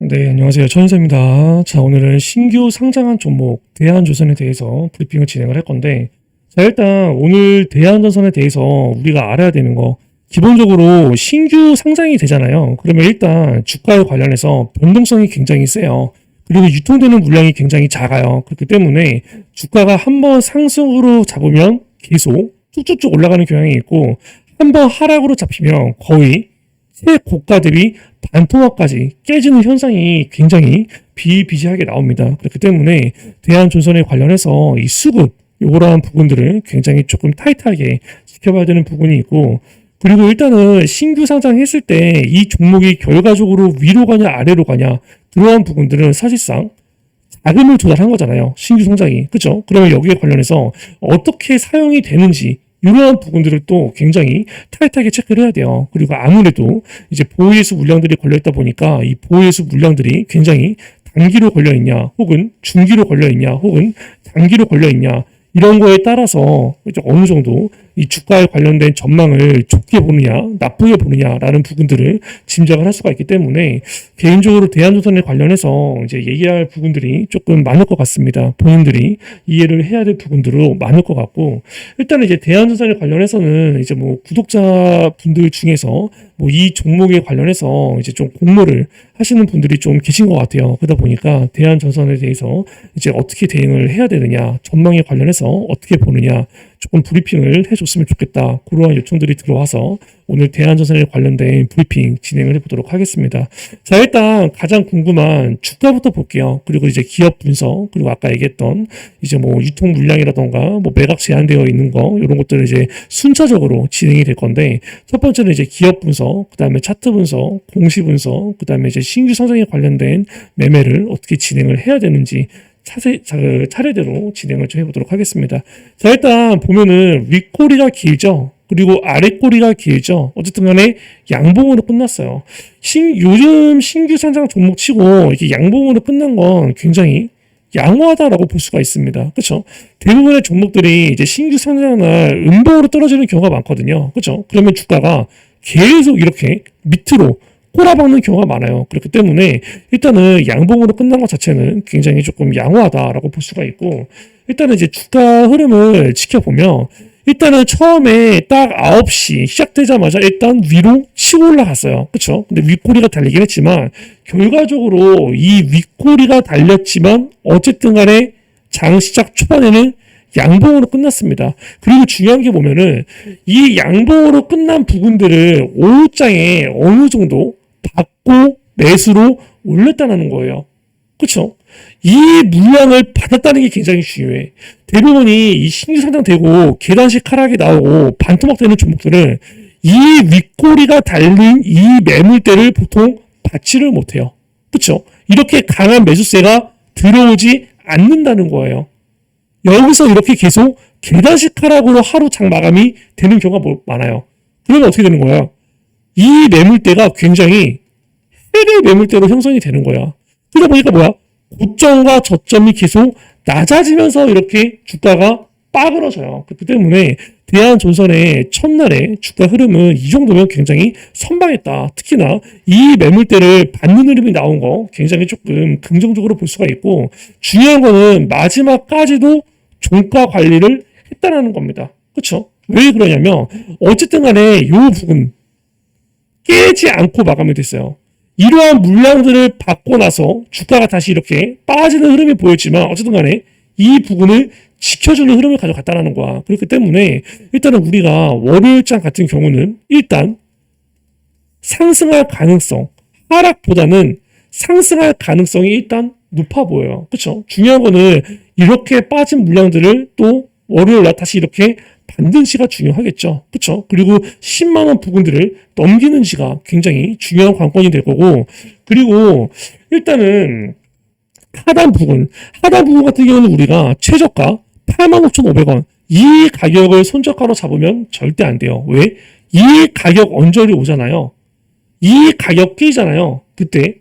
네, 안녕하세요. 천인사입니다. 자, 오늘은 신규 상장한 종목 대한조선에 대해서 브리핑을 진행을 할 건데, 자, 일단 오늘 대한조선에 대해서 우리가 알아야 되는 거, 기본적으로 신규 상장이 되잖아요. 그러면 일단 주가에 관련해서 변동성이 굉장히 세요. 그리고 유통되는 물량이 굉장히 작아요. 그렇기 때문에 주가가 한번 상승으로 잡으면 계속 쭉쭉쭉 올라가는 경향이 있고, 한번 하락으로 잡히면 거의 최고가 대비 반토막까지 깨지는 현상이 굉장히 비일비재하게 나옵니다. 그렇기 때문에 대한조선에 관련해서 이 수급 이러한 부분들을 굉장히 조금 타이트하게 지켜봐야 되는 부분이 있고, 그리고 일단은 신규 상장했을 때 이 종목이 결과적으로 위로 가냐 아래로 가냐 그러한 부분들은 사실상 자금을 조달한 거잖아요. 신규 상장이. 그렇죠? 그러면 여기에 관련해서 어떻게 사용이 되는지 이러한 부분들을 또 굉장히 타이트하게 체크를 해야 돼요. 그리고 아무래도 이제 보호예수 물량들이 걸려있다 보니까 이 보호예수 물량들이 굉장히 단기로 걸려있냐, 혹은 중기로 걸려있냐, 혹은 장기로 걸려있냐, 이런 거에 따라서 이제 어느 정도 이 주가에 관련된 전망을 좋게 보느냐, 나쁘게 보느냐라는 부분들을 짐작을 할 수가 있기 때문에 개인적으로 대한조선에 관련해서 이제 얘기할 부분들이 조금 많을 것 같습니다. 본인들이 이해를 해야 될 부분들도 많을 것 같고, 일단은 이제 대한조선에 관련해서는 이제 뭐 구독자 분들 중에서 뭐 이 종목에 관련해서 이제 좀 공모를 하시는 분들이 좀 계신 것 같아요. 그러다 보니까 대한조선에 대해서 이제 어떻게 대응을 해야 되느냐, 전망에 관련해서 어떻게 보느냐, 조금 브리핑을 해줬으면 좋겠다. 그러한 요청들이 들어와서 오늘 대한조선에 관련된 브리핑 진행을 해보도록 하겠습니다. 자, 일단 가장 궁금한 주가부터 볼게요. 그리고 이제 기업 분석, 그리고 아까 얘기했던 이제 뭐 유통 물량이라던가 뭐 매각 제한되어 있는 거, 이런 것들을 이제 순차적으로 진행이 될 건데, 첫 번째는 이제 기업 분석, 그 다음에 차트 분석, 공시 분석, 그 다음에 이제 신규 상장에 관련된 매매를 어떻게 진행을 해야 되는지 차례대로 진행을 좀 해보도록 하겠습니다. 자, 일단 보면은 윗꼬리가 길죠. 그리고 아랫꼬리가 길죠. 어쨌든 간에 양봉으로 끝났어요. 요즘 신규 상장 종목 치고 이게 양봉으로 끝난 건 굉장히 양호하다라고 볼 수가 있습니다. 그렇죠? 대부분의 종목들이 이제 신규 상장 날 음봉으로 떨어지는 경우가 많거든요. 그렇죠? 그러면 주가가 계속 이렇게 밑으로 꼬라박는 경우가 많아요. 그렇기 때문에 일단은 양봉으로 끝난 것 자체는 굉장히 조금 양호하다라고 볼 수가 있고, 일단은 이제 주가 흐름을 지켜보면 일단은 처음에 딱 9시 시작되자마자 일단 위로 치고 올라갔어요. 그쵸? 근데 윗꼬리가 달리긴 했지만 결과적으로 이 윗꼬리가 달렸지만 어쨌든 간에 장 시작 초반에는 양봉으로 끝났습니다. 그리고 중요한 게 보면은 이 양봉으로 끝난 부분들을 오후장에 어느 정도 받고 매수로 올렸다는 거예요. 그렇죠? 이 물량을 받았다는 게 굉장히 중요해. 대부분이 이 신규 상장되고 계단식 하락이 나오고 반토막 되는 종목들은 이 윗꼬리가 달린 이 매물대를 보통 받지를 못해요. 그렇죠? 이렇게 강한 매수세가 들어오지 않는다는 거예요. 여기서 이렇게 계속 계단식 하락으로 하루 장 마감이 되는 경우가 많아요. 그러면 어떻게 되는 거야? 이 매물대가 굉장히 해외 매물대로 형성이 되는 거야. 그러다 보니까 뭐야? 고점과 저점이 계속 낮아지면서 이렇게 주가가 빠그러져요. 그렇기 때문에 대한조선의 첫날의 주가 흐름은 이 정도면 굉장히 선방했다. 특히나 이 매물대를 받는 흐름이 나온 거 굉장히 조금 긍정적으로 볼 수가 있고, 중요한 거는 마지막까지도 종가 관리를 했다는 겁니다. 그렇죠? 왜 그러냐면 어쨌든 간에 이 부분 깨지 않고 마감이 됐어요. 이러한 물량들을 받고 나서 주가가 다시 이렇게 빠지는 흐름이 보였지만 어쨌든 간에 이 부분을 지켜주는 흐름을 가져갔다는 거야. 그렇기 때문에 일단은 우리가 월요일장 같은 경우는 일단 상승할 가능성, 하락보다는 상승할 가능성이 일단 높아 보여요. 그렇죠? 중요한 거는 이렇게 빠진 물량들을 또 월요일 날 다시 이렇게 받는지가 중요하겠죠. 그렇죠? 그리고 10만 원 부분들을 넘기는지가 굉장히 중요한 관건이 될 거고, 그리고 일단은 하단 부분 같은 경우는 우리가 최저가 85,500원 이 가격을 손절가로 잡으면 절대 안 돼요. 왜? 이 가격 언저리 오잖아요. 이 가격 깨지잖아요. 그때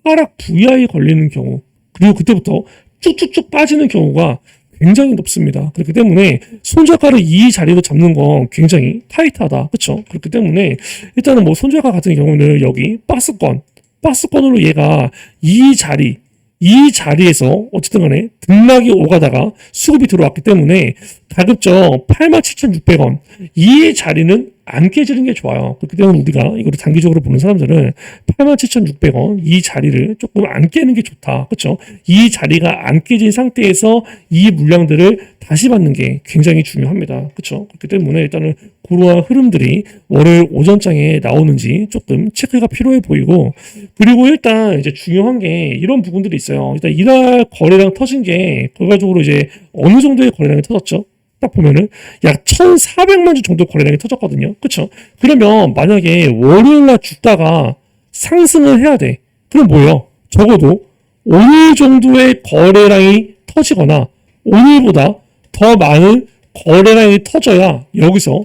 하락 VI 걸리는 경우, 그리고 그때부터 쭉쭉쭉 빠지는 경우가 굉장히 높습니다. 그렇기 때문에 손절가를 이 자리로 잡는 건 굉장히 타이트하다. 그렇죠? 그렇기 때문에 일단은 뭐 손절가 같은 경우는 여기 박스권 박스권으로 얘가 이 자리에서 어쨌든 간에 등락이 오가다가 수급이 들어왔기 때문에 가급적 87,600원 이 자리는 안 깨지는 게 좋아요. 그렇기 때문에 우리가 이거를 단기적으로 보는 사람들은 87,600원 이 자리를 조금 안 깨는 게 좋다. 그렇죠? 이 자리가 안 깨진 상태에서 이 물량들을 다시 받는 게 굉장히 중요합니다. 그렇죠? 그렇기 때문에 일단은 그러한 흐름들이 월요일 오전장에 나오는지 조금 체크가 필요해 보이고, 그리고 일단 이제 중요한 게 이런 부분들이 있어요. 일단 이날 거래량 터진 게 결과적으로 이제 어느 정도의 거래량이 터졌죠? 딱 보면은 약 1,400만 주 정도 거래량이 터졌거든요. 그쵸? 그러면 만약에 월요일날 주가가 상승을 해야 돼. 그럼 뭐예요? 적어도 오늘 정도의 거래량이 터지거나 오늘보다 더 많은 거래량이 터져야 여기서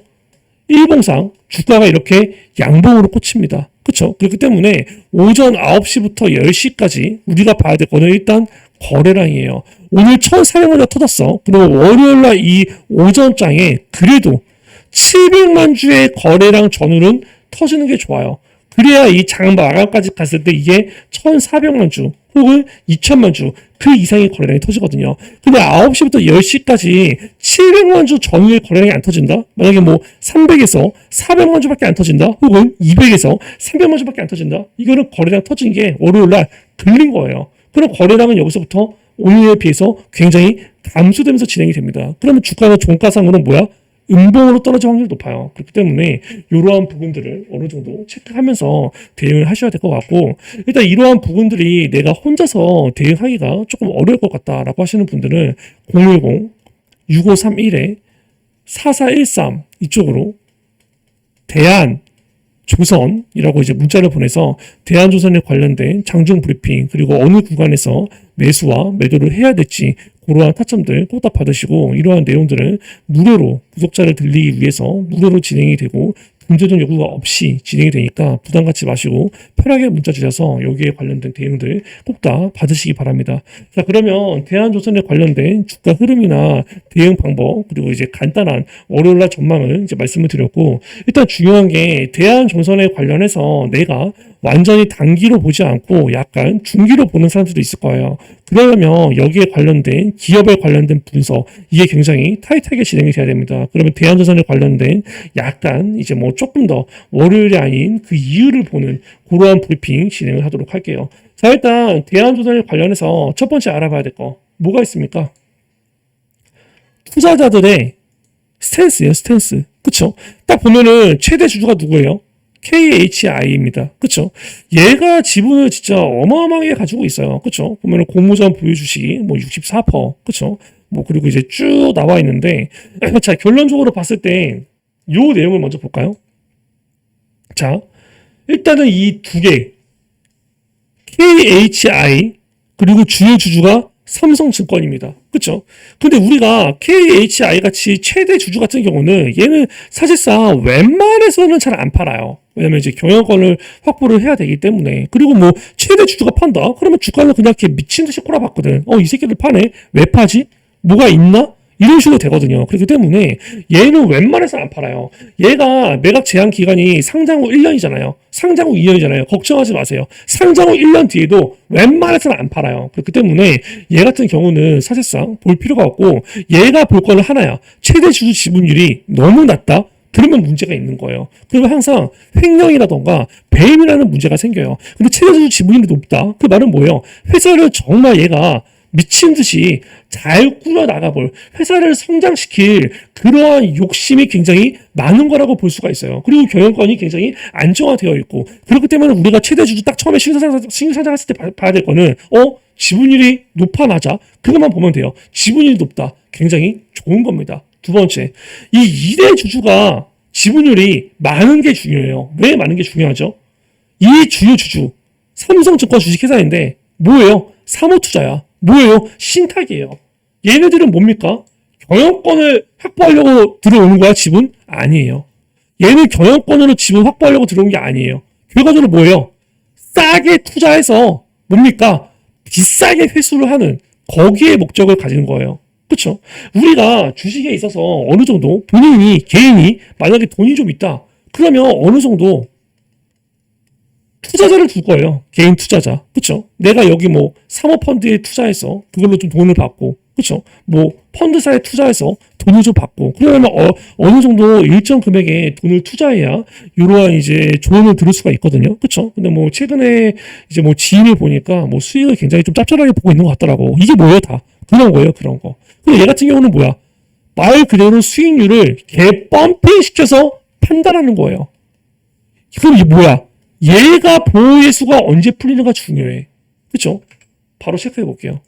일봉상 주가가 이렇게 양봉으로 꽂힙니다. 그쵸? 그렇기 때문에 오전 9시부터 10시까지 우리가 봐야 될 거는 일단 거래량이에요. 오늘 1,400만 주 터졌어. 그리고 월요일날 이 오전장에 그래도 700만 주의 거래량 전후는 터지는 게 좋아요. 그래야 이 장 마감까지 갔을 때 이게 1,400만 주 혹은 2,000만 주 그 이상의 거래량이 터지거든요. 근데 9시부터 10시까지 700만 주 전후의 거래량이 안 터진다? 만약에 뭐 300에서 400만 주밖에 안 터진다? 혹은 200에서 300만 주밖에 안 터진다? 이거는 거래량 터진 게 월요일날 걸린 거예요. 그럼 거래량은 여기서부터 오늘에 비해서 굉장히 감소되면서 진행이 됩니다. 그러면 주가는 종가상으로는 뭐야? 음봉으로 떨어질 확률이 높아요. 그렇기 때문에 이러한 부분들을 어느 정도 체크하면서 대응을 하셔야 될 것 같고, 일단 이러한 부분들이 내가 혼자서 대응하기가 조금 어려울 것 같다라고 하시는 분들은 010-6531-4413 이쪽으로 대한조선이라고 이제 문자를 보내서 대한조선에 관련된 장중 브리핑, 그리고 어느 구간에서 매수와 매도를 해야 될지 그러한 타점들 꼭 다 받으시고, 이러한 내용들은 무료로 구독자를 들리기 위해서 무료로 진행이 되고 금전적 요구가 없이 진행이 되니까 부담 갖지 마시고 편하게 문자 주셔서 여기에 관련된 대응들 꼭 다 받으시기 바랍니다. 자, 그러면 대한조선에 관련된 주가 흐름이나 대응 방법, 그리고 이제 간단한 월요일날 전망을 이제 말씀을 드렸고, 일단 중요한 게 대한조선에 관련해서 내가 완전히 단기로 보지 않고 약간 중기로 보는 사람들도 있을 거예요. 그러려면 여기에 관련된 기업에 관련된 분석, 이게 굉장히 타이트하게 진행이 돼야 됩니다. 그러면 대한조선에 관련된 약간 이제 뭐 조금 더 월요일이 아닌 그 이유를 보는 그러한 브리핑 진행을 하도록 할게요. 자, 일단 대한조선에 관련해서 첫 번째 알아봐야 될 거 뭐가 있습니까? 투자자들의 스탠스예요, 스탠스. 그쵸? 딱 보면은 최대 주주가 누구예요? KHI입니다. 그쵸? 얘가 지분을 진짜 어마어마하게 가지고 있어요. 그쵸? 보면은 공모전 보유 주식이 뭐 64%. 그쵸? 뭐 그리고 이제 쭉 나와 있는데, 자, 결론적으로 봤을 때 요 내용을 먼저 볼까요? 자, 일단은 이 두 개, KHI 그리고 주요 주주가 삼성증권입니다. 그쵸? 근데 우리가 KHI 같이 최대 주주 같은 경우는 얘는 사실상 웬만해서는 잘 안 팔아요. 왜냐면 이제 경영권을 확보를 해야 되기 때문에. 그리고 뭐 최대 주주가 판다? 그러면 주가는 그냥 이렇게 미친 듯이 꼬라봤거든. 이 새끼들 파네? 왜 파지? 뭐가 있나? 이런 식으로 되거든요. 그렇기 때문에 얘는 웬만해서는 안 팔아요. 얘가 매각 제한 기간이 상장 후 1년이잖아요. 상장 후 2년이잖아요. 걱정하지 마세요. 상장 후 1년 뒤에도 웬만해서는 안 팔아요. 그렇기 때문에 얘 같은 경우는 사실상 볼 필요가 없고, 얘가 볼 거는 하나야. 최대 주주 지분율이 너무 낮다? 그러면 문제가 있는 거예요. 그러면 항상 횡령이라던가 배임이라는 문제가 생겨요. 근데 최대 주주 지분율이 높다? 그 말은 뭐예요? 회사를 정말 얘가 미친 듯이 잘 꾸려나가볼, 회사를 성장시킬 그러한 욕심이 굉장히 많은 거라고 볼 수가 있어요. 그리고 경영권이 굉장히 안정화되어 있고, 그렇기 때문에 우리가 최대 주주 딱 처음에 신규상장했을 때 봐야 될 거는 지분율이 높아 낮아? 그것만 보면 돼요. 지분율이 높다. 굉장히 좋은 겁니다. 두 번째, 이 2대 주주가 지분율이 많은 게 중요해요. 왜 많은 게 중요하죠? 이 주요 주주, 삼성증권 주식회사인데 뭐예요? 사모투자야. 뭐예요? 신탁이에요. 얘네들은 뭡니까? 경영권을 확보하려고 들어오는 거야, 지분? 아니에요. 얘는 경영권으로 지분 확보하려고 들어온 게 아니에요. 결과적으로 뭐예요? 싸게 투자해서 뭡니까? 비싸게 회수를 하는, 거기에 목적을 가지는 거예요. 그렇죠? 우리가 주식에 있어서 어느 정도 개인이 만약에 돈이 좀 있다. 그러면 어느 정도 투자자를 둘 거예요. 개인 투자자. 그쵸? 내가 여기 뭐 사모펀드에 투자해서 그걸로 좀 돈을 받고, 그쵸? 뭐 펀드사에 투자해서 돈을 좀 받고, 그러면 어느 정도 일정 금액의 돈을 투자해야 이러한 이제 조언을 들을 수가 있거든요. 그쵸? 근데 뭐 최근에 이제 뭐 지인을 보니까 뭐 수익을 굉장히 좀 짭짤하게 보고 있는 것 같더라고. 이게 뭐예요, 다? 그런 거예요, 그런 거. 근데 얘 같은 경우는 뭐야? 말 그대로 수익률을 개 펌핑 시켜서 판단하는 거예요. 그럼 이게 뭐야? 얘가 보호예수가 언제 풀리는가 중요해. 그쵸? 바로 체크해 볼게요.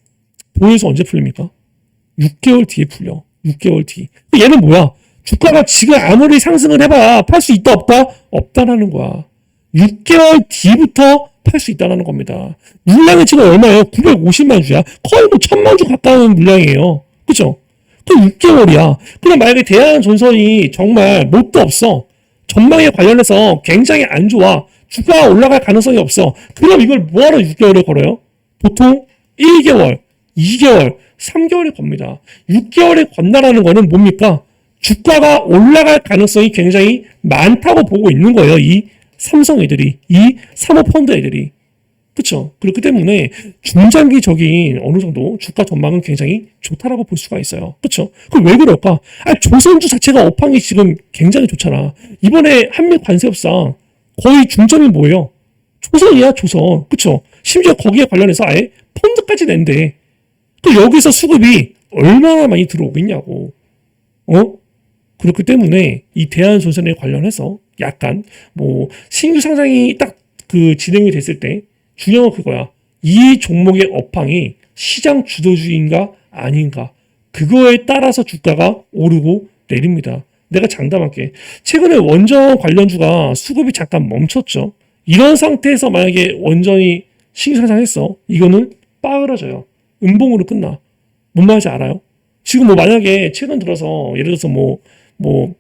보호예수 언제 풀립니까? 6개월 뒤에 풀려. 6개월 뒤. 얘는 뭐야? 주가가 지금 아무리 상승을 해봐. 팔 수 있다, 없다? 없다라는 거야. 6개월 뒤부터 팔 수 있다는 겁니다. 물량이 지금 얼마예요? 950만 주야. 거의 뭐 1000만 주 가까운 물량이에요. 그쵸? 그 6개월이야. 그럼 만약에 대한전선이 정말 뭣도 없어. 전망에 관련해서 굉장히 안 좋아. 주가가 올라갈 가능성이 없어. 그럼 이걸 뭐하러 6개월을 걸어요? 보통 1개월, 2개월, 3개월에 겁니다. 6개월에 건다라는 거는 뭡니까? 주가가 올라갈 가능성이 굉장히 많다고 보고 있는 거예요. 이 삼성 애들이, 이 사모펀드 애들이. 그쵸? 그렇기 때문에 중장기적인 어느 정도 주가 전망은 굉장히 좋다라고 볼 수가 있어요. 그쵸? 그럼 왜 그럴까? 조선주 자체가 업황이 지금 굉장히 좋잖아. 이번에 한미 관세 협상 거의 중점이 뭐예요? 조선이야, 조선. 그쵸? 심지어 거기에 관련해서 아예 펀드까지 낸대. 또 여기서 수급이 얼마나 많이 들어오겠냐고. 그렇기 때문에 이 대한전선에 관련해서 약간 뭐 신규 상장이 딱 그 진행이 됐을 때 중요한 건 그거야. 이 종목의 업황이 시장 주도주의인가 아닌가. 그거에 따라서 주가가 오르고 내립니다. 내가 장담할게. 최근에 원전 관련주가 수급이 잠깐 멈췄죠. 이런 상태에서 만약에 원전이 신규 상장했어. 이거는 빠그러져요. 음봉으로 끝나. 뭔 말인지 알아요? 지금 뭐 만약에 최근 들어서 예를 들어서 뭐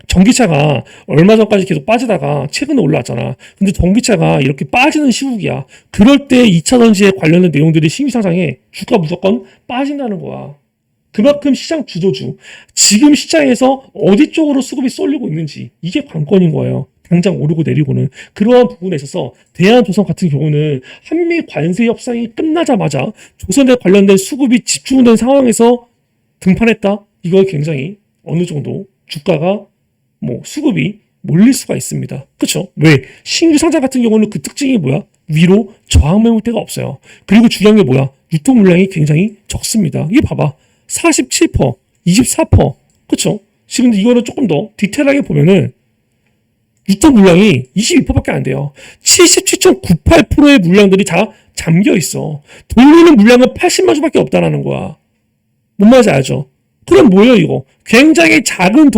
전기차가 얼마 전까지 계속 빠지다가 최근에 올라왔잖아. 근데 전기차가 이렇게 빠지는 시국이야. 그럴 때 2차전지에 관련된 내용들이 신규 상장해. 주가 무조건 빠진다는 거야. 그만큼 시장 주도주. 지금 시장에서 어디 쪽으로 수급이 쏠리고 있는지 이게 관건인 거예요. 당장 오르고 내리고는. 그러한 부분에 있어서 대한조선 같은 경우는 한미 관세 협상이 끝나자마자 조선에 관련된 수급이 집중된 상황에서 등판했다. 이거 굉장히 어느 정도 주가가 뭐 수급이 몰릴 수가 있습니다. 그렇죠? 왜? 신규 상장 같은 경우는 그 특징이 뭐야? 위로 저항 매물대가 없어요. 그리고 중요한 게 뭐야? 유통 물량이 굉장히 적습니다. 이게 봐봐. 47%, 24%. 그렇죠? 지금 이거는 조금 더 디테일하게 보면은 유통 물량이 22%밖에 안 돼요. 77.98%의 물량들이 다 잠겨 있어. 돌리는 물량은 80만 주밖에 없다라는 거야. 뭔 말인지 알죠? 그럼 뭐예요, 이거? 굉장히 작은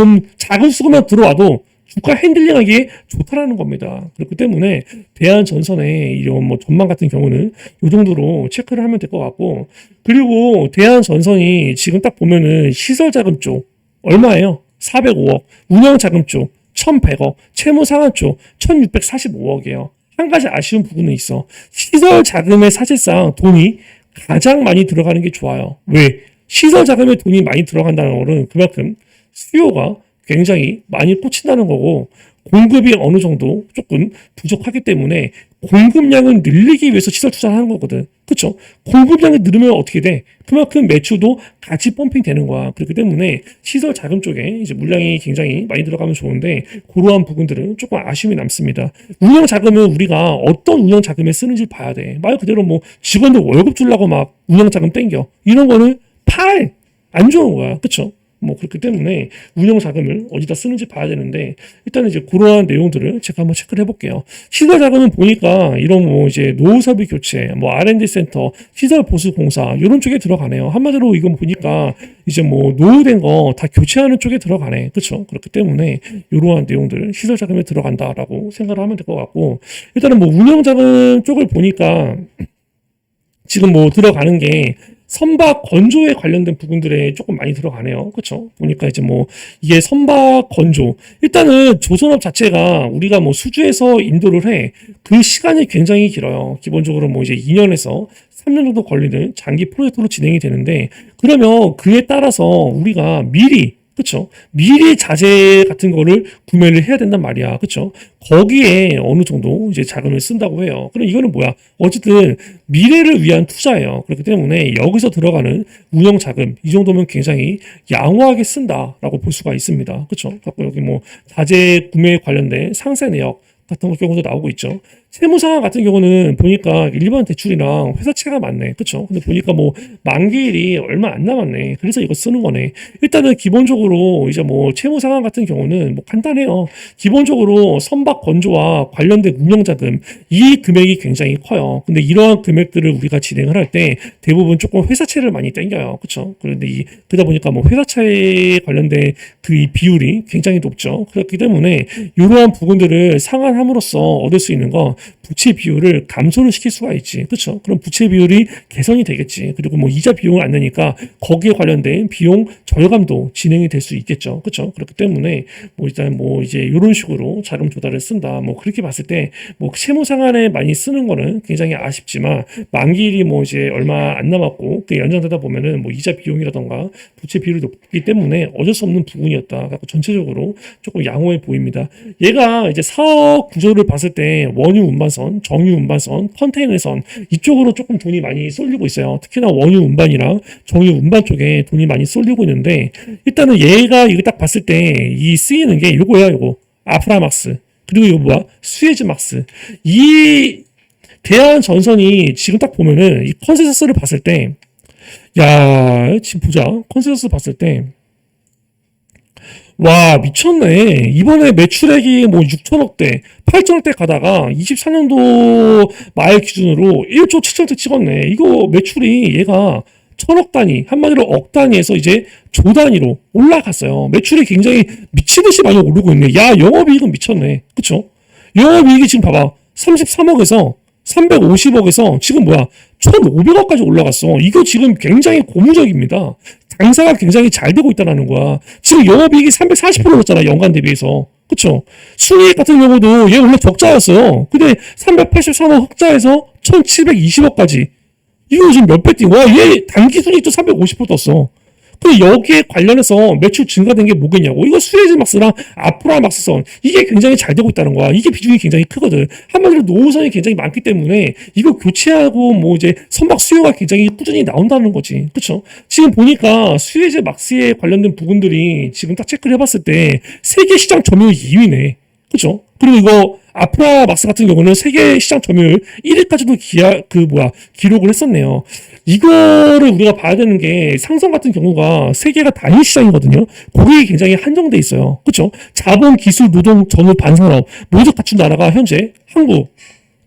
수급만 들어와도 주가 핸들링하기에 좋다라는 겁니다. 그렇기 때문에 대한전선의 이런 뭐 전망 같은 경우는 이 정도로 체크를 하면 될 것 같고, 그리고 대한전선이 지금 딱 보면은 시설자금 쪽 얼마예요? 405억, 운영자금 쪽 1,100억, 채무상환 쪽 1,645억이에요. 한 가지 아쉬운 부분은 있어. 시설자금에 사실상 돈이 가장 많이 들어가는 게 좋아요. 왜? 시설 자금에 돈이 많이 들어간다는 거는 그만큼 수요가 굉장히 많이 꽂힌다는 거고, 공급이 어느 정도 조금 부족하기 때문에 공급량을 늘리기 위해서 시설 투자를 하는 거거든. 그쵸? 공급량이 늘으면 어떻게 돼? 그만큼 매출도 같이 펌핑 되는 거야. 그렇기 때문에 시설 자금 쪽에 이제 물량이 굉장히 많이 들어가면 좋은데, 그러한 부분들은 조금 아쉬움이 남습니다. 운영 자금은 우리가 어떤 운영 자금에 쓰는지 봐야 돼. 말 그대로 뭐 직원들 월급 주려고 막 운영 자금 땡겨. 이런 거는 안 좋은 거야. 그쵸? 뭐 그렇기 때문에 운영 자금을 어디다 쓰는지 봐야 되는데, 일단 이제 그러한 내용들을 제가 한번 체크를 해볼게요. 시설 자금은 보니까 이런 뭐 이제 노후 설비 교체, 뭐 R&D 센터, 시설 보수 공사 이런 쪽에 들어가네요. 한마디로 이건 보니까 이제 뭐 노후된 거 다 교체하는 쪽에 들어가네. 그렇죠? 그렇기 때문에 이러한 내용들 시설 자금에 들어간다라고 생각을 하면 될 것 같고, 일단은 뭐 운영 자금 쪽을 보니까 지금 뭐 들어가는 게 선박 건조에 관련된 부분들에 조금 많이 들어가네요. 그렇죠? 보니까 이제 뭐 이게 선박 건조, 일단은 조선업 자체가 우리가 뭐 수주에서 인도를 해. 그 시간이 굉장히 길어요. 기본적으로 뭐 이제 2년에서 3년 정도 걸리는 장기 프로젝트로 진행이 되는데, 그러면 그에 따라서 우리가 미리 그쵸? 미리 자재 같은 거를 구매를 해야 된단 말이야. 그쵸? 거기에 어느 정도 이제 자금을 쓴다고 해요. 그럼 이거는 뭐야? 어쨌든 미래를 위한 투자예요. 그렇기 때문에 여기서 들어가는 운영 자금, 이 정도면 굉장히 양호하게 쓴다라고 볼 수가 있습니다. 그쵸? 갖고 여기 뭐 자재 구매 관련된 상세 내역 같은 경우도 나오고 있죠. 세무 상황 같은 경우는 보니까 일반 대출이랑 회사채가 많네. 그쵸? 근데 보니까 뭐 만기일이 얼마 안 남았네. 그래서 이거 쓰는 거네. 일단은 기본적으로 이제 뭐 채무 상황 같은 경우는 뭐 간단해요. 기본적으로 선박 건조와 관련된 운영자금 이 금액이 굉장히 커요. 근데 이러한 금액들을 우리가 진행을 할 때 대부분 조금 회사채를 많이 땡겨요. 그쵸? 그런데 그러다 보니까 뭐 회사채에 관련된 그 이 비율이 굉장히 높죠. 그렇기 때문에 이러한 부분들을 상환함으로써 얻을 수 있는 거 부채 비율을 감소를 시킬 수가 있지. 그렇죠? 그럼 부채 비율이 개선이 되겠지. 그리고 뭐 이자 비용을 안 내니까 거기에 관련된 비용 절감도 진행이 될 수 있겠죠. 그렇죠? 그렇기 때문에 뭐 일단 뭐 이제 이런 식으로 자금 조달을 쓴다. 뭐 그렇게 봤을 때 뭐 채무 상환에 많이 쓰는 거는 굉장히 아쉽지만 만기일이 뭐 이제 얼마 안 남았고 그 연장되다 보면은 뭐 이자 비용이라던가 부채 비율이 높기 때문에 어쩔 수 없는 부분이었다. 그래서 전체적으로 조금 양호해 보입니다. 얘가 이제 사업 구조를 봤을 때 원유 운반선, 정유 운반선, 컨테이너선 이쪽으로 조금 돈이 많이 쏠리고 있어요. 특히나 원유 운반이랑 정유 운반 쪽에 돈이 많이 쏠리고 있는데 일단은 얘가 이거 딱 봤을 때 이 쓰이는 게 요거야, 요거. 아프라막스. 그리고 이거 뭐야? 수에즈막스. 이 대한 전선이 지금 딱 보면은 이 컨센서스를 봤을 때 야, 지금 보자. 컨센서스 봤을 때 와, 미쳤네. 이번에 매출액이 뭐 6천억대, 8천억대 가다가 24년도 말 기준으로 1조 7천억대 찍었네. 이거 매출이 얘가 천억 단위, 한마디로 억 단위에서 이제 조 단위로 올라갔어요. 매출이 굉장히 미치듯이 많이 오르고 있네. 야, 영업이익은 미쳤네. 그쵸? 영업이익이 지금 봐봐. 33억에서 350억에서 지금 뭐야? 1,500억까지 올라갔어. 이거 지금 굉장히 고무적입니다. 장사가 굉장히 잘 되고 있다는 거야. 지금 영업이익이 340%였잖아, 연간 대비해서. 그쵸? 순이익 같은 경우도 얘 원래 적자였어요. 근데 383억 흑자에서 1,720억까지. 이거 지금 몇 배 뛰고, 와, 얘 단기 순이익도 350% 떴어. 그 여기에 관련해서 매출 증가된 게 뭐겠냐고. 이거 수에즈막스랑 아프라막스선 이게 굉장히 잘 되고 있다는 거야. 이게 비중이 굉장히 크거든. 한마디로 노후선이 굉장히 많기 때문에 이거 교체하고 뭐 이제 선박 수요가 굉장히 꾸준히 나온다는 거지. 그쵸? 지금 보니까 수에즈막스에 관련된 부분들이 지금 딱 체크를 해봤을 때 세계 시장 점유율 2위네. 그쵸? 그리고 이거 아프라막스 같은 경우는 세계 시장 점유율 1위까지도 기록을 했었네요. 이거를 우리가 봐야 되는 게 상선 같은 경우가 세계가 단일 시장이거든요. 거기에 굉장히 한정돼 있어요. 그렇죠? 자본, 기술, 노동, 전후, 반산업 모두 갖춘 나라가 현재 한국,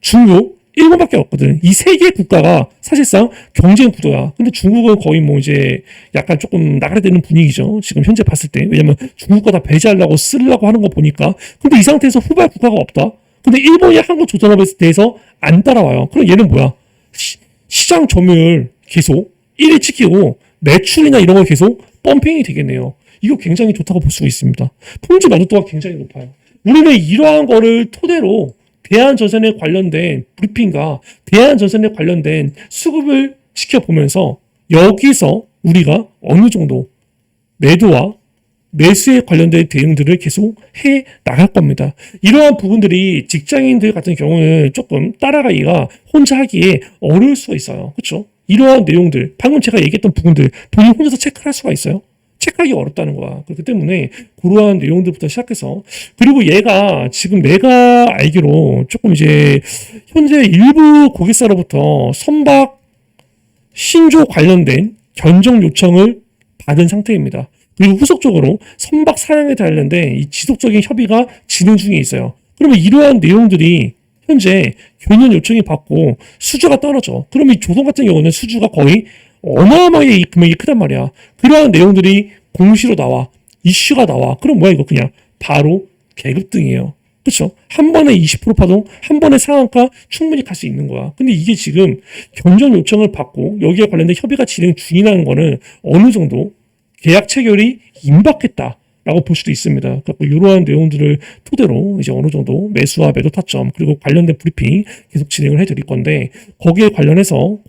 중국, 일본밖에 없거든. 이 세 개 국가가 사실상 경쟁 구도야. 근데 중국은 거의 뭐 이제 약간 조금 나가려되는 분위기죠. 지금 현재 봤을 때. 왜냐면 중국과 다 배제하려고 쓰려고 하는 거 보니까. 근데 이 상태에서 후발 국가가 없다? 근데 일본이 한국 조선업에 대해서 안 따라와요. 그럼 얘는 뭐야? 시장 점유율 계속 1위 지키고 매출이나 이런 거 계속 펌핑이 되겠네요. 이거 굉장히 좋다고 볼 수가 있습니다. 품질 만족도가 굉장히 높아요. 우리는 이러한 거를 토대로 대한전선에 관련된 브리핑과 대한전선에 관련된 수급을 지켜보면서 여기서 우리가 어느 정도 매도와 매수에 관련된 대응들을 계속 해 나갈 겁니다. 이러한 부분들이 직장인들 같은 경우는 조금 따라가기가 혼자 하기에 어려울 수가 있어요. 그렇죠? 이러한 내용들, 방금 제가 얘기했던 부분들 본인 혼자서 체크를 할 수가 있어요. 체크하기 어렵다는 거야. 그렇기 때문에 그러한 내용들부터 시작해서 그리고 얘가 지금 내가 알기로 조금 이제 현재 일부 고객사로부터 선박 신조 관련된 견적 요청을 받은 상태입니다. 그리고 후속적으로 선박 사양에 관련된 이 지속적인 협의가 진행 중에 있어요. 그러면 이러한 내용들이 현재 견적 요청이 받고 수주가 떨어져. 그러면 이 조선 같은 경우는 수주가 거의 어마어마하게 이 금액이 크단 말이야. 그러한 내용들이 공시로 나와. 이슈가 나와. 그럼 뭐야 이거 그냥 바로 계급등이에요. 그렇죠? 한 번에 20% 파동, 한 번에 상한가 충분히 갈 수 있는 거야. 근데 이게 지금 견적 요청을 받고 여기에 관련된 협의가 진행 중이라는 거는 어느 정도 계약 체결이 임박했다라고 볼 수도 있습니다. 그래서 이러한 내용들을 토대로 이제 어느 정도 매수와 매도 타점 그리고 관련된 브리핑 계속 진행을 해드릴 건데 거기에 관련해서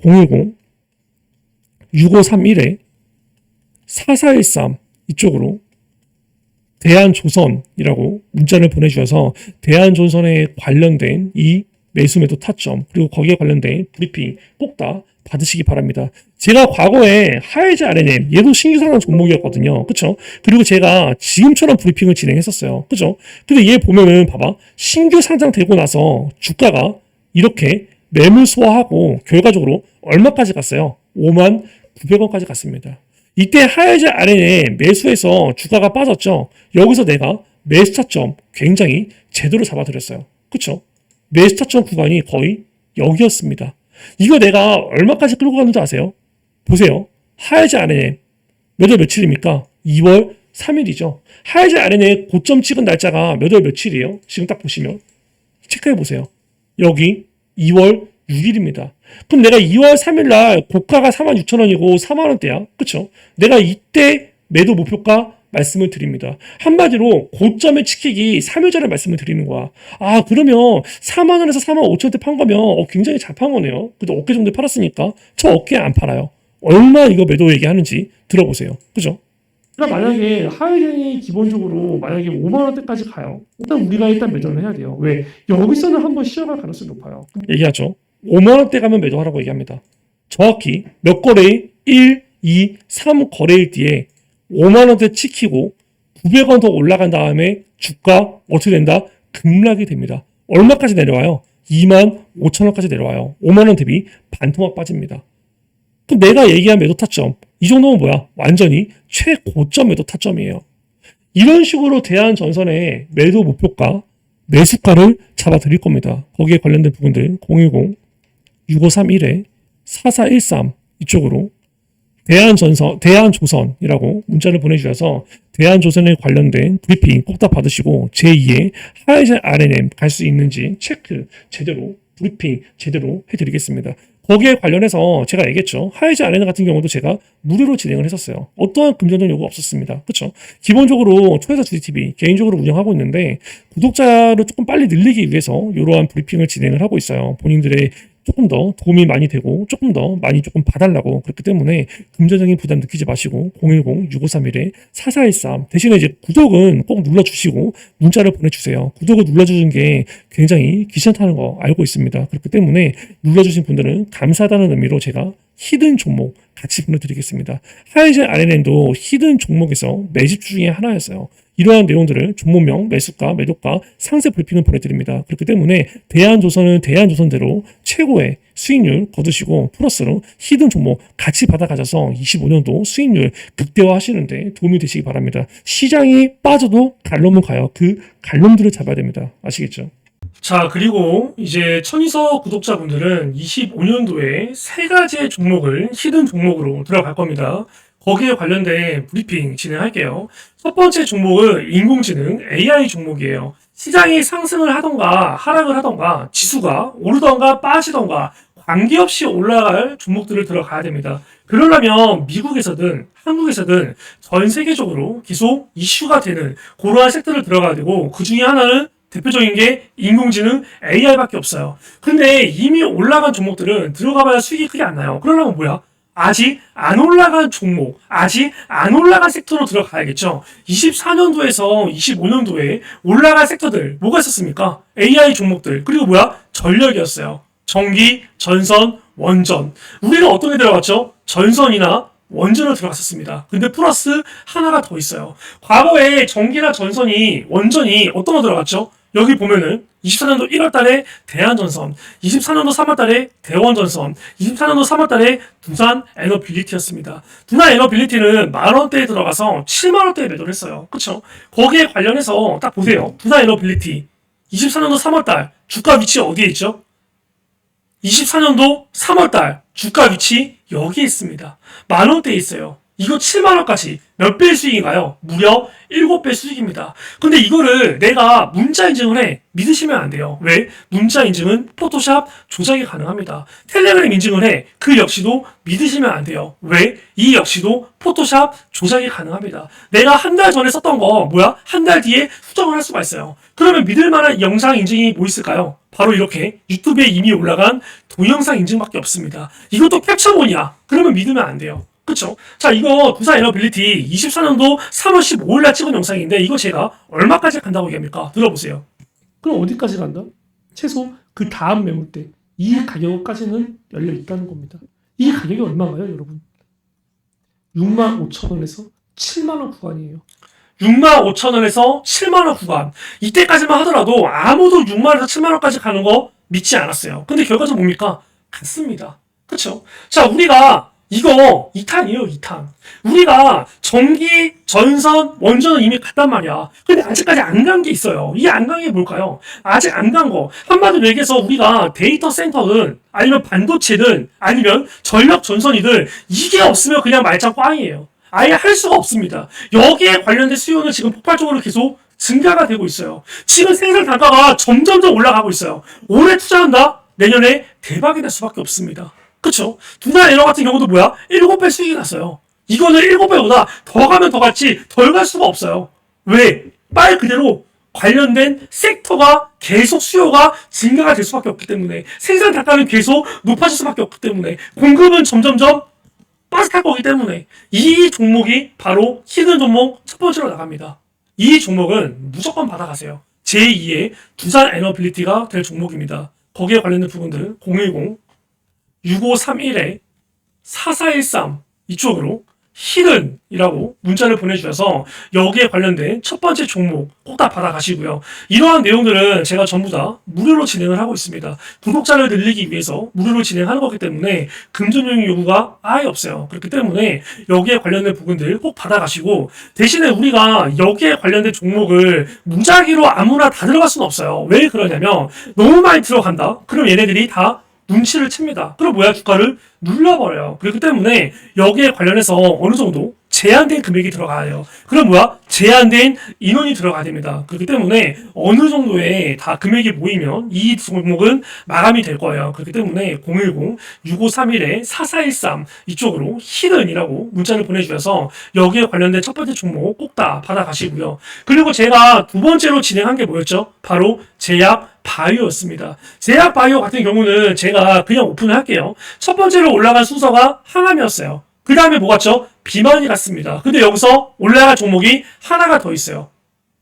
010-6531-4413 이쪽으로 대한조선이라고 문자를 보내주셔서 대한조선에 관련된 이 매수 매도 타점 그리고 거기에 관련된 브리핑 꼭 다 받으시기 바랍니다. 제가 과거에 하이즈 RNM 얘도 신규 상장 종목이었거든요. 그쵸? 그리고 제가 지금처럼 브리핑을 진행했었어요. 그죠? 근데 얘 보면은 봐봐. 신규 상장되고 나서 주가가 이렇게 매물 소화하고 결과적으로 얼마까지 갔어요? 5만 900원까지 갔습니다. 이때 하이즈 RNM 매수해서 주가가 빠졌죠? 여기서 내가 매수 타점 굉장히 제대로 잡아드렸어요. 그쵸? 매수 타점 구간이 거의 여기였습니다. 이거 내가 얼마까지 끌고 갔는지 아세요? 보세요. 하이즈 RNM 몇 월 며칠입니까? 2월 3일이죠. 하이즈 RNM 고점 찍은 날짜가 몇 월 며칠이에요? 지금 딱 보시면 체크해 보세요. 여기 2월 6일입니다. 그럼 내가 2월 3일 날 고가가 46,000원이고 4만원대야. 그쵸? 내가 이때 매도 목표가 말씀을 드립니다. 한마디로 고점에 지키기 3일 전에 말씀을 드리는 거야. 아, 그러면 4만원에서 45,000원대 판 거면 굉장히 잘 판 거네요. 그래도 어깨 정도에 팔았으니까 저 어깨에 안 팔아요. 얼마 이거 매도 얘기하는지 들어보세요. 그죠? 그러니까 만약에 하이젠이 기본적으로 만약에 5만원대까지 가요. 일단 매도를 해야 돼요. 왜? 여기서는 한번 시작할 가능성이 높아요. 얘기하죠. 5만원대 가면 매도하라고 얘기합니다. 정확히 몇 거래일? 1, 2, 3 거래일 뒤에 5만원대 지키고 900원 더 올라간 다음에 주가 어떻게 된다? 급락이 됩니다. 얼마까지 내려와요? 2만 5천원까지 내려와요. 5만원 대비 반토막 빠집니다. 그럼 내가 얘기한 매도 타점 이 정도면 뭐야? 완전히 최고점 매도 타점이에요. 이런 식으로 대한전선의 매도 목표가 매수가를 잡아드릴 겁니다. 거기에 관련된 부분들 010-6531-4413 이쪽으로 대한조선이라고 문자를 보내주셔서 대한조선에 관련된 브리핑 꼭 다 받으시고 제2의 하이젠 RNM 갈 수 있는지 체크 제대로 브리핑 제대로 해드리겠습니다. 거기에 관련해서 제가 얘기했죠. 하이젠 RNM 같은 경우도 제가 무료로 진행을 했었어요. 어떠한 금전적 요구 없었습니다. 그렇죠? 기본적으로 초회사 GDTV 개인적으로 운영하고 있는데 구독자를 조금 빨리 늘리기 위해서 이러한 브리핑을 진행을 하고 있어요. 본인들의 조금 더 도움이 많이 되고 조금 더 많이 조금 봐달라고 그렇기 때문에 금전적인 부담 느끼지 마시고 010-6531-4413 대신에 이제 구독은 꼭 눌러주시고 문자를 보내주세요. 구독을 눌러주는 게 굉장히 귀찮다는 거 알고 있습니다. 그렇기 때문에 눌러주신 분들은 감사하다는 의미로 제가 히든 종목 같이 보내드리겠습니다. 하이젠 RNM도 히든 종목에서 매집 중에 하나였어요. 이러한 내용들을 종목명, 매수가, 매도가, 상세 브리핑을 보내드립니다. 그렇기 때문에 대한조선은 대한조선대로 최고의 수익률 거두시고 플러스로 히든 종목 같이 받아가셔서 25년도 수익률 극대화하시는데 도움이 되시기 바랍니다. 시장이 빠져도 갈놈은 가요. 그 갈놈들을 잡아야 됩니다. 아시겠죠? 자, 그리고 이제 천이서 구독자분들은 25년도에 세 가지의 종목을 히든 종목으로 들어갈 겁니다. 거기에 관련된 브리핑 진행할게요. 첫 번째 종목은 인공지능 AI 종목이에요. 시장이 상승을 하던가 하락을 하던가 지수가 오르던가 빠지던가 관계없이 올라갈 종목들을 들어가야 됩니다. 그러려면 미국에서든 한국에서든 전 세계적으로 계속 이슈가 되는 그러한 섹터를 들어가야 되고 그 중에 하나는 대표적인 게 인공지능 AI밖에 없어요. 근데 이미 올라간 종목들은 들어가봐야 수익이 크게 안 나요. 그러려면 뭐야? 아직 안 올라간 종목, 아직 안 올라간 섹터로 들어가야겠죠. 24년도에서 25년도에 올라간 섹터들 뭐가 있었습니까? AI 종목들, 그리고 뭐야? 전력이었어요. 전기, 전선, 원전. 우리는 어떤 게 들어갔죠? 전선이나 원전을 들어갔었습니다. 근데 플러스 하나가 더 있어요. 과거에 전기나 전선이, 원전이 어떤 거 들어갔죠? 여기 보면은 24년도 1월 달에 대한전선, 24년도 3월 달에 대원전선, 24년도 3월 달에 두산 에너빌리티였습니다. 두산 에너빌리티는 만원대에 들어가서 7만원대에 매도를 했어요. 그쵸? 거기에 관련해서 딱 보세요. 두산 에너빌리티 24년도 3월 달 주가 위치 어디에 있죠? 24년도 3월 달 주가 위치 여기에 있습니다. 만원대에 있어요. 이거 7만원까지 몇 배의 수익인가요? 무려 7배 수익입니다. 근데 이거를 내가 문자 인증을 해. 믿으시면 안 돼요. 왜? 문자 인증은 포토샵 조작이 가능합니다. 텔레그램 인증을 해. 그 역시도 믿으시면 안 돼요. 왜? 이 역시도 포토샵 조작이 가능합니다. 내가 한 달 전에 썼던 거 뭐야? 한 달 뒤에 수정을 할 수가 있어요. 그러면 믿을 만한 영상 인증이 뭐 있을까요? 바로 이렇게 유튜브에 이미 올라간 동영상 인증밖에 없습니다. 이것도 캡처본이야. 그러면 믿으면 안 돼요. 그쵸? 자, 이거 두산 에너빌리티 24년도 3월 15일 날 찍은 영상인데 이거 제가 얼마까지 간다고 얘기합니까? 들어보세요. 그럼 어디까지 간다? 최소 그 다음 매물대 이 가격까지는 열려 있다는 겁니다. 이 가격이 얼마인가요, 여러분? 65,000원에서 7만원 구간이에요. 65,000원에서 7만원 구간. 이때까지만 하더라도 아무도 6만원에서 7만원까지 가는 거 믿지 않았어요. 근데 결과적으로 뭡니까? 같습니다. 그쵸? 자, 우리가 이거 2탄이에요, 2탄. 우리가 전기, 전선, 원전은 이미 갔단 말이야. 근데 아직까지 안 간 게 있어요. 이 안 간 게 뭘까요? 아직 안 간 거. 한마디로 얘기해서 우리가 데이터 센터든 아니면 반도체든 아니면 전력 전선이든 이게 없으면 그냥 말짱 꽝이에요. 아예 할 수가 없습니다. 여기에 관련된 수요는 지금 폭발적으로 계속 증가가 되고 있어요. 지금 생산 단가가 점점점 올라가고 있어요. 올해 투자한다? 내년에 대박이 날 수밖에 없습니다. 그쵸? 두산 에너 같은 경우도 뭐야? 7배 수익이 났어요. 이거는 7배보다 더 가면 더 갈지 덜 갈 수가 없어요. 왜? 말 그대로 관련된 섹터가 계속 수요가 증가가 될 수밖에 없기 때문에 생산 단가는 계속 높아질 수밖에 없기 때문에 공급은 점점점 빠삭할 거기 때문에 이 종목이 바로 히든 종목 첫 번째로 나갑니다. 이 종목은 무조건 받아가세요. 제2의 두산 에너빌리티가 될 종목입니다. 거기에 관련된 부분들 010-6531-4413 이쪽으로 히든이라고 문자를 보내주셔서 여기에 관련된 첫 번째 종목 꼭 다 받아가시고요. 이러한 내용들은 제가 전부 다 무료로 진행을 하고 있습니다. 구독자를 늘리기 위해서 무료로 진행하는 거기 때문에 금전적인 요구가 아예 없어요. 그렇기 때문에 여기에 관련된 부분들 꼭 받아가시고 대신에 우리가 여기에 관련된 종목을 무작위로 아무나 다 들어갈 수는 없어요. 왜 그러냐면 너무 많이 들어간다? 그럼 얘네들이 다 눈치를 챕니다. 그럼 뭐야? 주가를 눌러버려요. 그렇기 때문에 여기에 관련해서 어느 정도 제한된 금액이 들어가요. 그럼 뭐야? 제한된 인원이 들어가야 됩니다. 그렇기 때문에 어느 정도의 다 금액이 모이면 이 종목은 마감이 될 거예요. 그렇기 때문에 010-6531-4413 이쪽으로 히든이라고 문자를 보내주셔서 여기에 관련된 첫 번째 종목 꼭 다 받아가시고요. 그리고 제가 두 번째로 진행한 게 뭐였죠? 바로 제약 바이오였습니다. 제약 바이오 같은 경우는 제가 그냥 오픈을 할게요. 첫 번째로 올라간 순서가 항암이었어요. 그 다음에 뭐 같죠? 비만이 갔습니다. 근데 여기서 올라갈 종목이 하나가 더 있어요.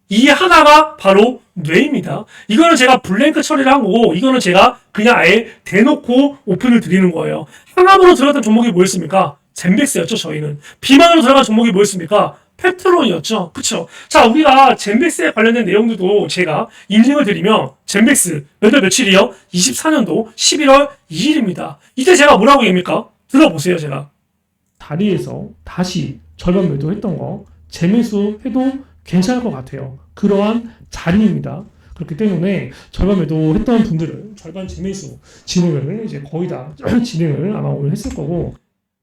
이 하나가 바로 뇌입니다. 이거는 제가 블랭크 처리를 한 거고 이거는 제가 그냥 아예 대놓고 오픈을 드리는 거예요. 항암으로 들어갔던 종목이 뭐였습니까? 젠백스였죠, 저희는. 비만으로 들어간 종목이 뭐였습니까? 펩트론이었죠. 그쵸? 자, 우리가 젠백스에 관련된 내용들도 제가 인증을 드리면 젠백스 몇 월 며칠이요? 24년도 11월 2일입니다. 이때 제가 뭐라고 얘기합니까? 들어보세요, 제가. 다리에서 다시 절반 매도했던 거 재매수 해도 괜찮을 것 같아요. 그러한 자리입니다. 그렇기 때문에 절반 매도했던 분들은 절반 재매수 진행을 이제 거의 다 진행을 아마 오늘 했을 거고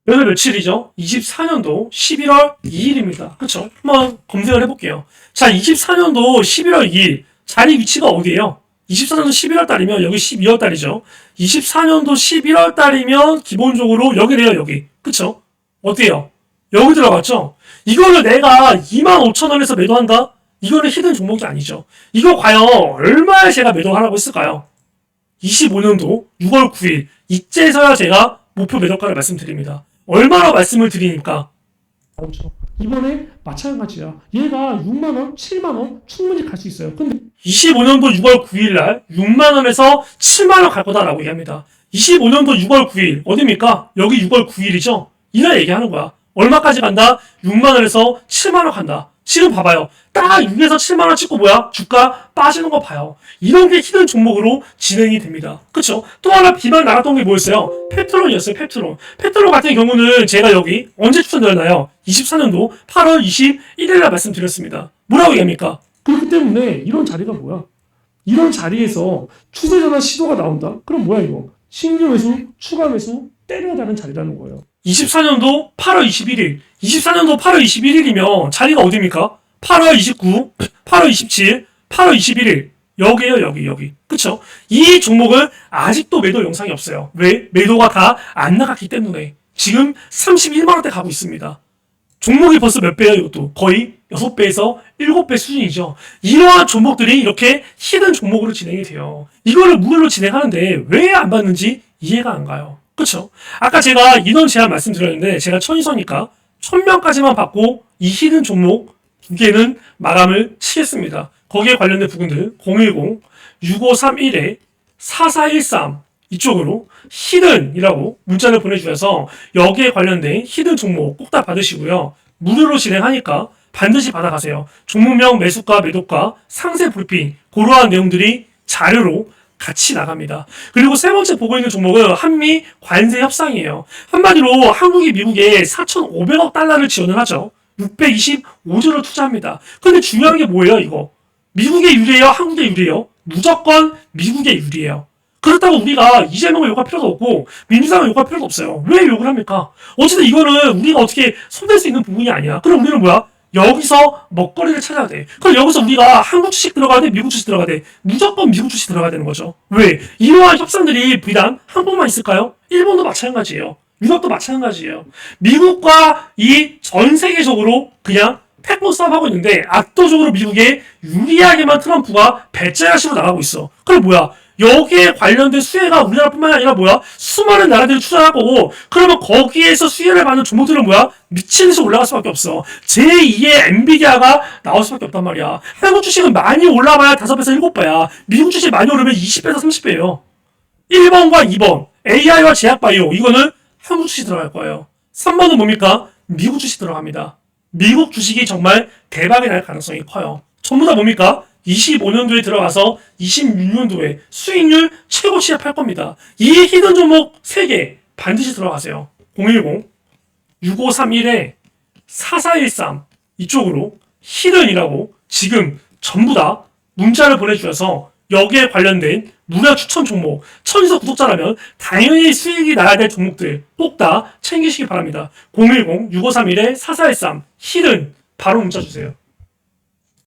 몇 월 며칠이죠? 24년도 11월 2일입니다. 그쵸? 한번 검색을 해볼게요. 자, 24년도 11월 2일 자리 위치가 어디예요? 24년도 11월 달이면 여기 12월 달이죠. 24년도 11월 달이면 기본적으로 여기래요, 여기. 그쵸? 어때요? 여기 들어갔죠? 이거를 내가 25,000원에서 매도한다? 이거는 히든 종목이 아니죠. 이거 과연 얼마에 제가 매도하라고 했을까요? 25년도 6월 9일 이때서야 제가 목표 매도가를 말씀드립니다. 얼마나 말씀을 드리니까 그렇죠. 이번에 마찬가지야. 얘가 6만원, 7만원 충분히 갈 수 있어요. 근데 25년도 6월 9일 날 6만원에서 7만원 갈 거다라고 얘기합니다. 25년도 6월 9일 어디입니까? 여기 6월 9일이죠? 이날 얘기하는 거야. 얼마까지 간다? 6만원에서 7만원 간다. 지금 봐봐요. 딱 6에서 7만원 찍고 뭐야? 주가 빠지는 거 봐요. 이런 게 히든 종목으로 진행이 됩니다. 그쵸? 또 하나 비만 나갔던 게 뭐였어요? 펩트론이었어요. 펩트론. 펩트론 같은 경우는 제가 여기 언제 추천드렸나요? 24년도 8월 21일날 말씀드렸습니다. 뭐라고 얘기합니까? 그렇기 때문에 이런 자리가 뭐야? 이런 자리에서 추세 전환 시도가 나온다? 그럼 뭐야 이거? 신규 매수, 추가 매수, 때려다는 자리라는 거예요. 24년도 8월 21일. 24년도 8월 21일이면 자리가 어디입니까? 8월 29, 8월 27, 8월 21일. 여기에요, 여기. 그쵸? 이 종목은 아직도 매도 영상이 없어요. 왜? 매도가 다 안 나갔기 때문에. 지금 31만원대 가고 있습니다. 종목이 벌써 몇 배예요, 이것도? 거의 6배에서 7배 수준이죠. 이러한 종목들이 이렇게 히든 종목으로 진행이 돼요. 이거를 무료로 진행하는데 왜 안 받는지 이해가 안 가요. 그쵸? 아까 제가 인원 제한 말씀드렸는데 제가 천이서니까 1000명까지만 받고 이 히든 종목 두 개는 마감을 치겠습니다. 거기에 관련된 부분들 010-6531-4413 이쪽으로 히든이라고 문자를 보내주셔서 여기에 관련된 히든 종목 꼭 다 받으시고요. 무료로 진행하니까 반드시 받아가세요. 종목명, 매수가, 매도가, 상세 브리핑 그러한 내용들이 자료로 같이 나갑니다. 그리고 세 번째 보고 있는 종목은 한미 관세 협상이에요. 한마디로 한국이 미국에 4,500억 달러를 지원을 하죠. 625조를 투자합니다. 근데 중요한 게 뭐예요, 이거? 미국에 유리해요? 한국에 유리해요? 무조건 미국에 유리해요. 그렇다고 우리가 이재명을 욕할 필요도 없고 민주당을 욕할 필요도 없어요. 왜 욕을 합니까? 어쨌든 이거는 우리가 어떻게 손댈 수 있는 부분이 아니야. 그럼 우리는 뭐야? 여기서 먹거리를 찾아야 돼. 그럼 여기서 우리가 한국 주식 들어가야 돼? 미국 주식 들어가야 돼? 무조건 미국 주식 들어가야 되는 거죠. 왜? 이러한 협상들이 비단 한국만 있을까요? 일본도 마찬가지예요. 유럽도 마찬가지예요. 미국과 이 전 세계적으로 그냥 패권 싸움하고 있는데 압도적으로 미국에 유리하게만 트럼프가 배째라식으로 나가고 있어. 그럼 뭐야? 여기에 관련된 수혜가 우리나라뿐만 아니라 뭐야? 수많은 나라들이 투자할 거고 그러면 거기에서 수혜를 받는 종목들은 뭐야? 미친 듯이 올라갈 수밖에 없어. 제2의 엔비디아가 나올 수밖에 없단 말이야. 한국 주식은 많이 올라봐야 5배에서 7배야. 미국 주식 많이 오르면 20배에서 30배예요. 1번과 2번 AI와 제약바이오 이거는 한국 주식 들어갈 거예요. 3번은 뭡니까? 미국 주식 들어갑니다. 미국 주식이 정말 대박이 날 가능성이 커요. 전부 다 뭡니까? 25년도에 들어가서 26년도에 수익률 최고치에 팔 겁니다. 이 히든 종목 3개 반드시 들어가세요. 010-6531-4413 이쪽으로 히든이라고 지금 전부 다 문자를 보내주셔서 여기에 관련된 무료 추천 종목 천이서 구독자라면 당연히 수익이 나야 될 종목들 꼭 다 챙기시기 바랍니다. 010-6531-4413 히든 바로 문자 주세요.